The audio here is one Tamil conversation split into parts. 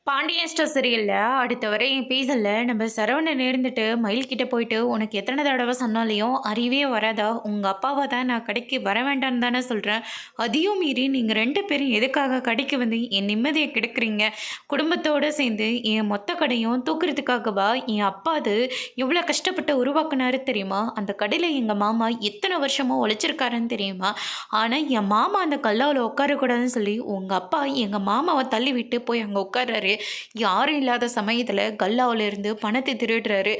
பாண்டியன் ஸ்டோர் சீரியல்ல அடுத்த வரை எபிசோட்ல நம்ம சரவணன் இருந்துட்டு மயில் கிட்ட போயிட்டு உனக்கு எத்தனை தடவை சொன்னாலையும் அறிவே வராதா உங்க அப்பாவை தான் நான் கடைக்கு வர வேண்டாம்னு தானே சொல்றேன். அதையும் மீறி நீங்க ரெண்டு பேரும் எதுக்காக கடைக்கு வந்து என் நிம்மதியை கெடுக்குறீங்க? குடும்பத்தோட சேர்ந்து என் மொத்த கடையும் தூக்குறதுக்காகவா என் அப்பா அது எவ்வளோ கஷ்டப்பட்டு உருவாக்குனாரு தெரியுமா? அந்த கடையில் எங்க மாமா எத்தனை வருஷமோ உழைச்சிருக்காருன்னு தெரியுமா? ஆனால் என் மாமா அந்த கல்லாவில் உட்காரக்கூடாதுன்னு சொல்லி உங்க அப்பா எங்க மாமாவை தள்ளி விட்டு போய் அங்கே உட்கார்றாரு. யாரும் இல்லாத சமயத்தில் கல்லாவில் இருந்து பணத்தை திருடுறாரு.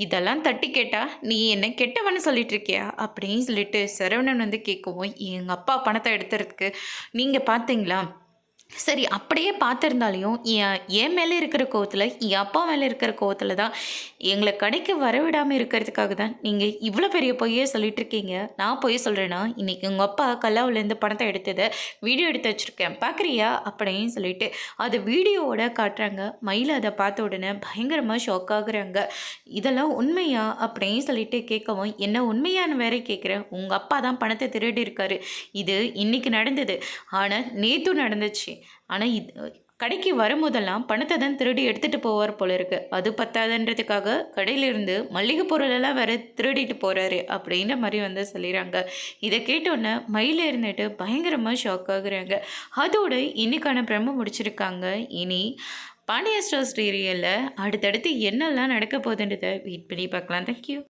இதெல்லாம் தட்டி கேட்டா நீ என்ன கெட்டவன்னு சொல்லிட்டு இருக்கியா அப்படின்னு சொல்லிட்டு சரவணன் வந்து கேட்கவும், எங்கள் அப்பா பணத்தை எடுத்துறதுக்கு நீங்கள் பார்த்தீங்களா? சரி, அப்படியே பார்த்துருந்தாலையும் என் மேலே இருக்கிற கோவத்தில் என் அப்பா மேலே இருக்கிற கோவத்தில் தான் எங்களை கடைக்கு வரவிடாமல் இருக்கிறதுக்காக தான் நீங்கள் இவ்வளோ பெரிய பொய்யே சொல்லிட்டு இருக்கீங்க. நான் பொய் சொல்கிறேன்னா இன்றைக்கி உங்கள் அப்பா கல்லாவிலேருந்து பணத்தை எடுத்ததை வீடியோ எடுத்து வச்சுருக்கேன் பார்க்குறியா அப்படின்னு சொல்லிட்டு அது வீடியோவோட காட்டுறாங்க. மயில் அதை பார்த்த உடனே பயங்கரமாக ஷாக் ஆகுறாங்க. இதெல்லாம் உண்மையா அப்படின்னு சொல்லிட்டு கேட்கவும், என்ன உண்மையானு வேற கேட்குறேன். உங்கள் அப்பா தான் பணத்தை திருடி இருக்காரு. இது இன்னைக்கு நடந்தது, ஆனால் நேற்றும் நடந்துச்சு. ஆனால் கடைக்கு வரும்போதெல்லாம் பணத்தை தான் திருடி எடுத்துகிட்டு போவார் போல இருக்கு. அது பத்தாதுன்றதுக்காக கடையிலிருந்து மல்லிகை பொருளெல்லாம் வேற திருடிட்டு போகிறாரு அப்படின்ற மாதிரி வந்து சொல்லிடுறாங்க. இதை கேட்டோன்னே மயில இருந்துட்டு பயங்கரமாக ஷாக் ஆகுறாங்க. அதோட இன்னைக்கான பிரம்ம முடிச்சிருக்காங்க. இனி பாண்டிய ஸ்டோர் சீரியலில் அடுத்தடுத்து என்னெல்லாம் நடக்க போகுதுன்றதை வெயிட் பண்ணி பார்க்கலாம். தேங்க்யூ.